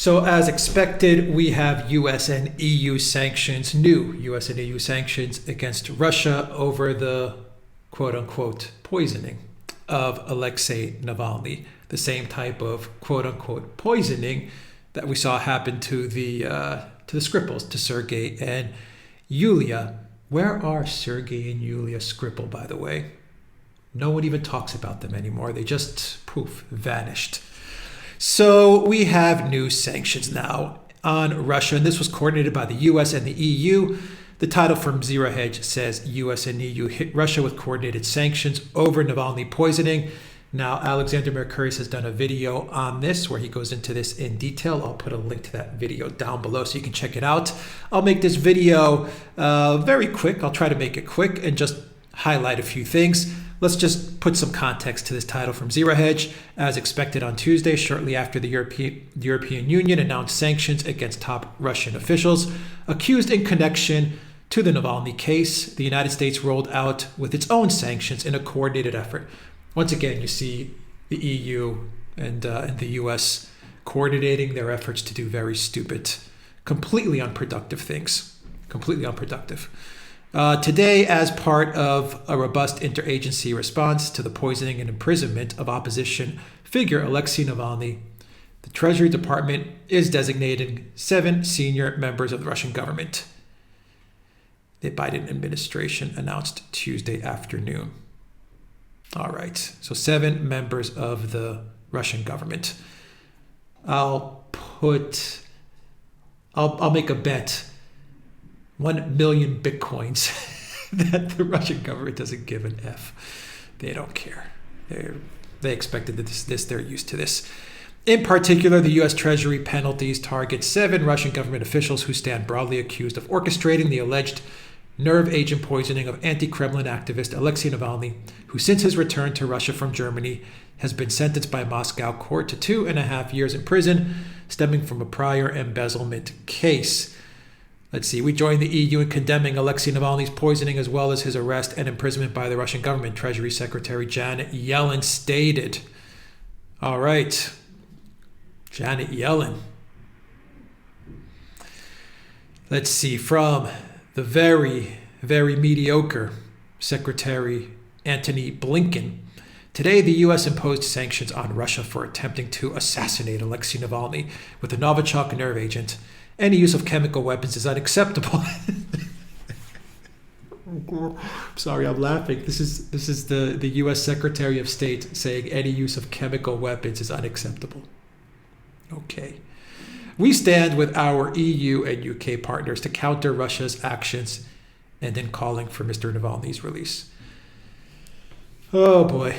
So as expected, we have US and EU sanctions, new US and EU sanctions against Russia over the quote-unquote poisoning of Alexei Navalny, the same type of quote-unquote poisoning that we saw happen to the Skripals, to Sergei and Yulia. Where are Sergei and Yulia Skripal, by the way? No one even talks about them anymore. They just, poof, vanished. So we have new sanctions now on Russia, and this was coordinated by the US and the EU. The title from Zero Hedge says US and EU hit Russia with coordinated sanctions over Navalny poisoning. Now, Alexander Mercouris has done a video on this where he goes into this in detail. I'll put a link to that video down below so you can check it out. I'll make this video very quick. I'll try to make it quick and just highlight a few things. Let's just put some context to this title from Zero Hedge. As expected on Tuesday, shortly after the European Union announced sanctions against top Russian officials accused in connection to the Navalny case, the United States rolled out with its own sanctions in a coordinated effort. Once again, you see the EU and the US coordinating their efforts to do very stupid, completely unproductive things. Completely unproductive. Today, as part of a robust interagency response to the poisoning and imprisonment of opposition figure Alexei Navalny, the Treasury Department is designating 7 senior members of the Russian government. The Biden administration announced Tuesday afternoon. All right, so 7 members of the Russian government. I'll make a bet. 1 million bitcoins that the Russian government doesn't give an F. They don't care. They expected this, they're used to this. In particular, the U.S. Treasury penalties target 7 Russian government officials who stand broadly accused of orchestrating the alleged nerve agent poisoning of anti-Kremlin activist Alexei Navalny, who since his return to Russia from Germany has been sentenced by a Moscow court to 2.5 years in prison, stemming from a prior embezzlement case. Let's see, we joined the EU in condemning Alexei Navalny's poisoning as well as his arrest and imprisonment by the Russian government, Treasury Secretary Janet Yellen stated. All right, Janet Yellen. Let's see, from the very, very mediocre Secretary Antony Blinken. Today, the U.S. imposed sanctions on Russia for attempting to assassinate Alexei Navalny with a Novichok nerve agent. Any use of chemical weapons is unacceptable. Sorry, I'm laughing. This is the U.S. Secretary of State saying any use of chemical weapons is unacceptable. Okay. We stand with our EU and UK partners to counter Russia's actions and then calling for Mr. Navalny's release. Oh boy.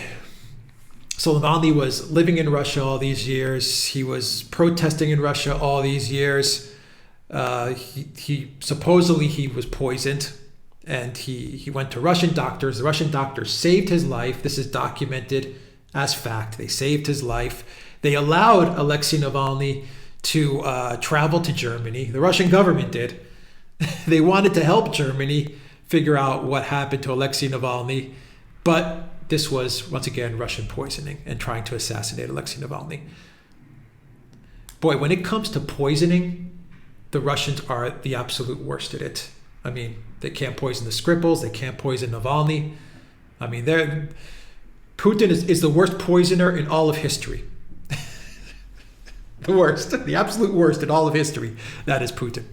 So Navalny was living in Russia all these years. He was protesting in Russia all these years. He supposedly he was poisoned, and he went to Russian doctors. The Russian doctors saved his life. This is documented as fact. They saved his life. They allowed Alexei Navalny to travel to Germany. The Russian government did. They wanted to help Germany figure out what happened to Alexei Navalny, but this was, once again, Russian poisoning and trying to assassinate Alexei Navalny. Boy, when it comes to poisoning, the Russians are the absolute worst at it. I mean, they can't poison the Skripals. They can't poison Navalny. I mean, Putin is the worst poisoner in all of history. The worst, the absolute worst in all of history. That is Putin.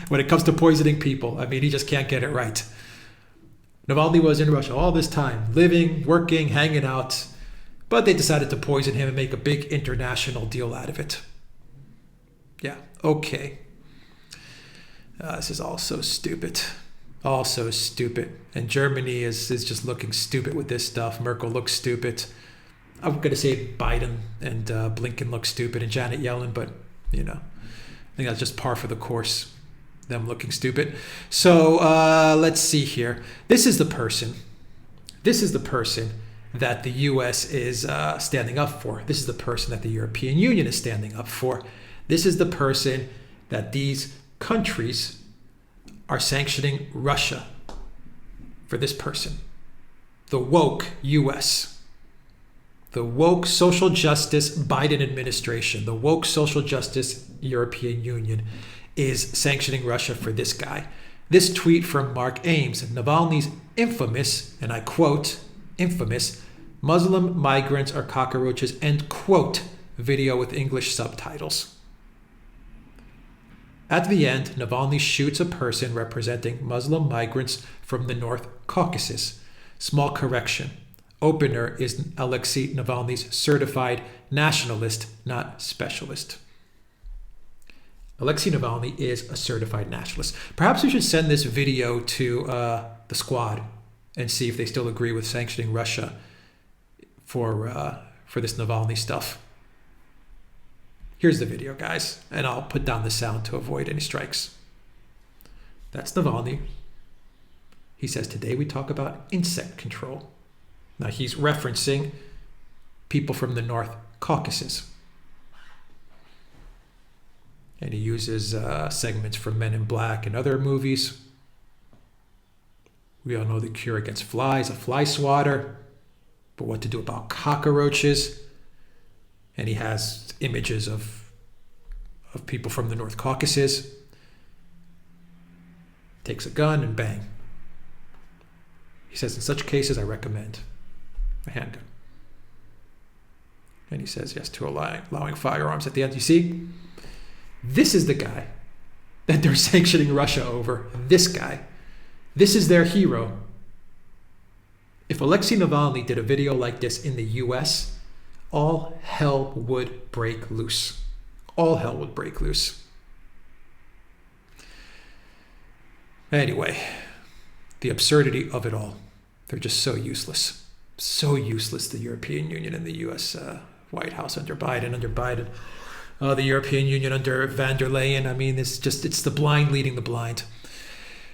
When it comes to poisoning people, I mean, he just can't get it right. Navalny was in Russia all this time, living, working, hanging out, but they decided to poison him and make a big international deal out of it. Yeah, okay. This is all so stupid. All so stupid. And Germany is just looking stupid with this stuff. Merkel looks stupid. I'm going to say Biden and Blinken look stupid and Janet Yellen, but, you know, I think that's just par for the course, them looking stupid. So let's see here. This is the person that the U.S. is standing up for. This is the person that the European Union is standing up for. This is the person that these countries are sanctioning Russia for. This person, the woke U.S. The woke social justice Biden administration, the woke social justice European Union is sanctioning Russia for this guy. This tweet from Mark Ames, Navalny's infamous, and I quote, infamous, Muslim migrants are cockroaches, end quote, video with English subtitles. At the end, Navalny shoots a person representing Muslim migrants from the North Caucasus. Small correction. Opener is Alexei Navalny's certified nationalist, not specialist. Alexei Navalny is a certified nationalist. Perhaps we should send this video to the squad and see if they still agree with sanctioning Russia for this Navalny stuff. Here's the video, guys, and I'll put down the sound to avoid any strikes. That's Navalny. He says, today we talk about insect control. Now he's referencing people from the North Caucasus. And he uses segments from Men in Black and other movies. We all know the cure against flies, a fly swatter. But what to do about cockroaches? And he has images of people from the North Caucasus. Takes a gun and bang. He says, in such cases, I recommend a handgun. And he says yes to allowing firearms at the end. You see, this is the guy that they're sanctioning Russia over. This guy. This is their hero. If Alexei Navalny did a video like this in the US, all hell would break loose. All hell would break loose. Anyway, the absurdity of it all. They're just so useless. So useless, the European Union and the US White House under Biden. The European Union under van der Leyen. I mean, it's the blind leading the blind.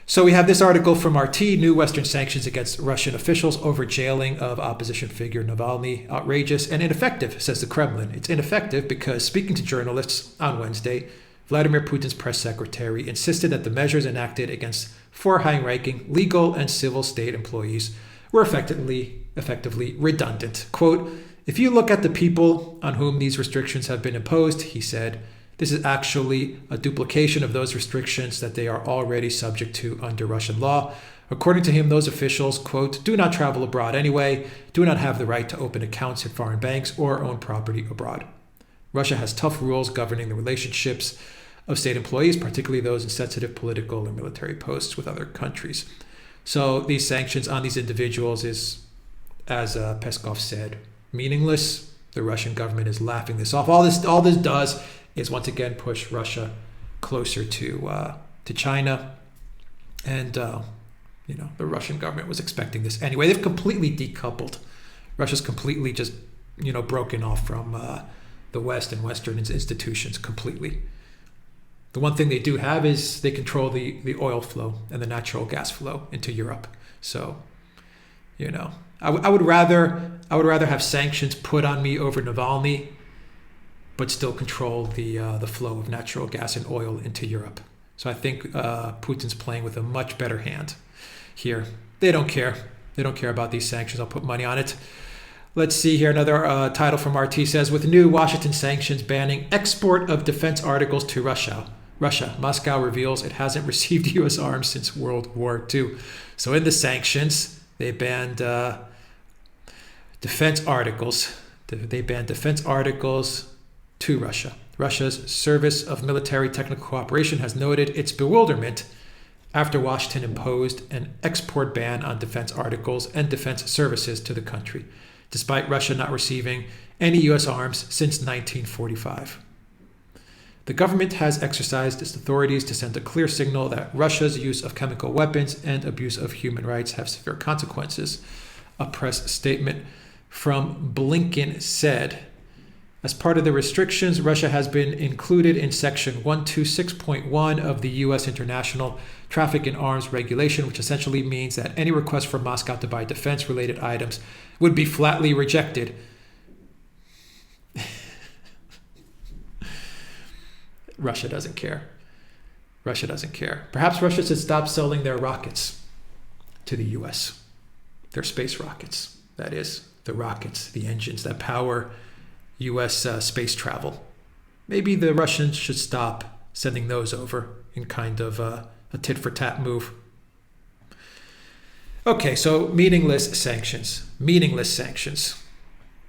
So we have this article from RT, new Western sanctions against Russian officials over jailing of opposition figure Navalny. Outrageous and ineffective, says the Kremlin. It's ineffective because, speaking to journalists on Wednesday, Vladimir Putin's press secretary insisted that the measures enacted against 4 high-ranking legal and civil state employees were effectively redundant. Quote, if you look at the people on whom these restrictions have been imposed, he said, this is actually a duplication of those restrictions that they are already subject to under Russian law. According to him, those officials, quote, do not travel abroad anyway, do not have the right to open accounts at foreign banks or own property abroad. Russia has tough rules governing the relationships of state employees, particularly those in sensitive political or military posts with other countries. So these sanctions on these individuals is, as Peskov said, meaningless. The Russian government is laughing this off. All this does is once again push Russia closer to China, and the Russian government was expecting this anyway. They've completely decoupled. Russia's completely just broken off from the West and Western institutions completely. The one thing they do have is they control the oil flow and the natural gas flow into Europe. So, I would rather have sanctions put on me over Navalny, but still control the flow of natural gas and oil into Europe. So I think Putin's playing with a much better hand here. They don't care. They don't care about these sanctions. I'll put money on it. Let's see here. Another title from RT says, with new Washington sanctions banning export of defense articles to Russia, Moscow reveals it hasn't received U.S. arms since World War II. So in the sanctions, they banned defense articles. They banned defense articles to Russia. Russia's Service of Military Technical Cooperation has noted its bewilderment after Washington imposed an export ban on defense articles and defense services to the country, despite Russia not receiving any U.S. arms since 1945. The government has exercised its authorities to send a clear signal that Russia's use of chemical weapons and abuse of human rights have severe consequences, a press statement from Blinken said. As part of the restrictions, Russia has been included in Section 126.1 of the U.S. International Traffic in Arms Regulation, which essentially means that any request from Moscow to buy defense-related items would be flatly rejected. Russia doesn't care. Russia doesn't care. Perhaps Russia should stop selling their rockets to the U.S. Their space rockets, that is. the rockets, the engines that power U.S. Space travel. Maybe the Russians should stop sending those over in kind of a tit-for-tat move. Okay, so meaningless sanctions. Meaningless sanctions.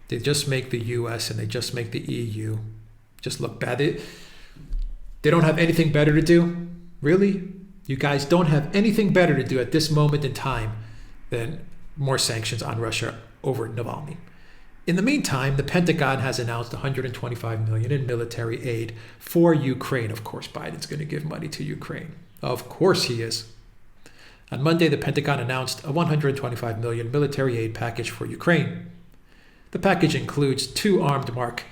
They just make the U.S. and they just make the EU just look bad. They don't have anything better to do? Really? You guys don't have anything better to do at this moment in time than more sanctions on Russia over Navalny. In the meantime, the Pentagon has announced $125 million in military aid for Ukraine. Of course, Biden's going to give money to Ukraine. Of course he is. On Monday, the Pentagon announced a $125 million military aid package for Ukraine. The package includes 2 armed Mark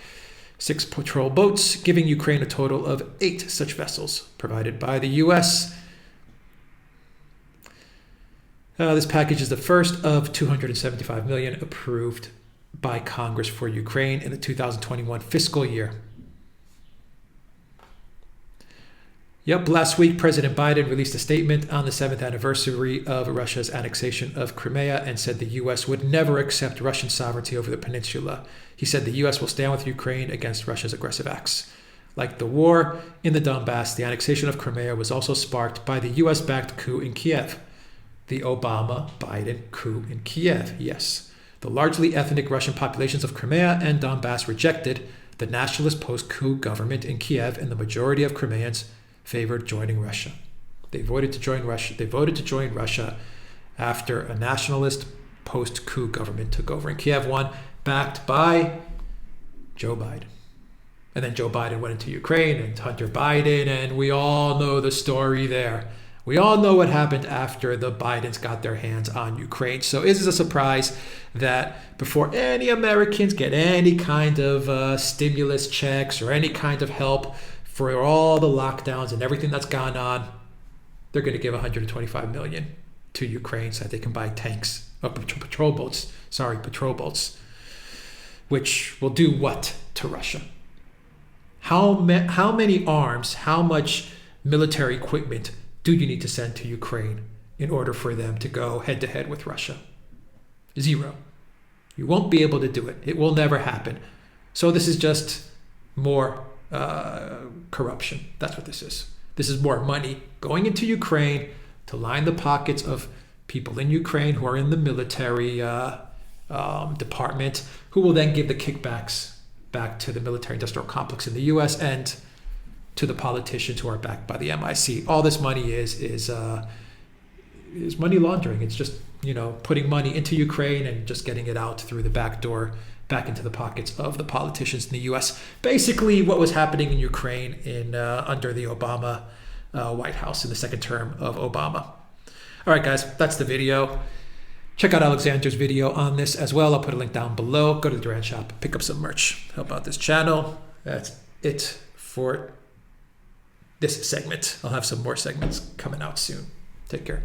6 patrol boats, giving Ukraine a total of 8 such vessels provided by the U.S. This package is the first of $275 million approved by Congress for Ukraine in the 2021 fiscal year. Yep, last week, President Biden released a statement on the 7th anniversary of Russia's annexation of Crimea and said the U.S. would never accept Russian sovereignty over the peninsula. He said the U.S. will stand with Ukraine against Russia's aggressive acts. Like the war in the Donbass, the annexation of Crimea was also sparked by the U.S.-backed coup in Kiev. The Obama-Biden coup in Kiev, yes. The largely ethnic Russian populations of Crimea and Donbass rejected the nationalist post-coup government in Kiev, and the majority of Crimeans favored joining Russia. They voted to join Russia after a nationalist post-coup government took over in Kiev, one backed by Joe Biden. And then Joe Biden went into Ukraine and Hunter Biden, and we all know the story there. We all know what happened after the Bidens got their hands on Ukraine. So is it a surprise that before any Americans get any kind of stimulus checks or any kind of help for all the lockdowns and everything that's gone on, they're going to give $125 million to Ukraine so that they can buy tanks, patrol boats, which will do what to Russia? How many arms, how much military equipment do you need to send to Ukraine in order for them to go head-to-head with Russia? 0. You won't be able to do it. It will never happen. So this is just more corruption. That's what this is. This is more money going into Ukraine to line the pockets of people in Ukraine who are in the military department, who will then give the kickbacks back to the military-industrial complex in the U.S. and to the politicians who are backed by the MIC. All this money is money laundering. It's just, putting money into Ukraine and just getting it out through the back door back into the pockets of the politicians in the U.S. Basically, what was happening in Ukraine under the Obama White House in the second term of Obama. All right, guys, that's the video. Check out Alexander's video on this as well. I'll put a link down below. Go to the Duran shop, pick up some merch, help out this channel. That's it for this segment. I'll have some more segments coming out soon. Take care.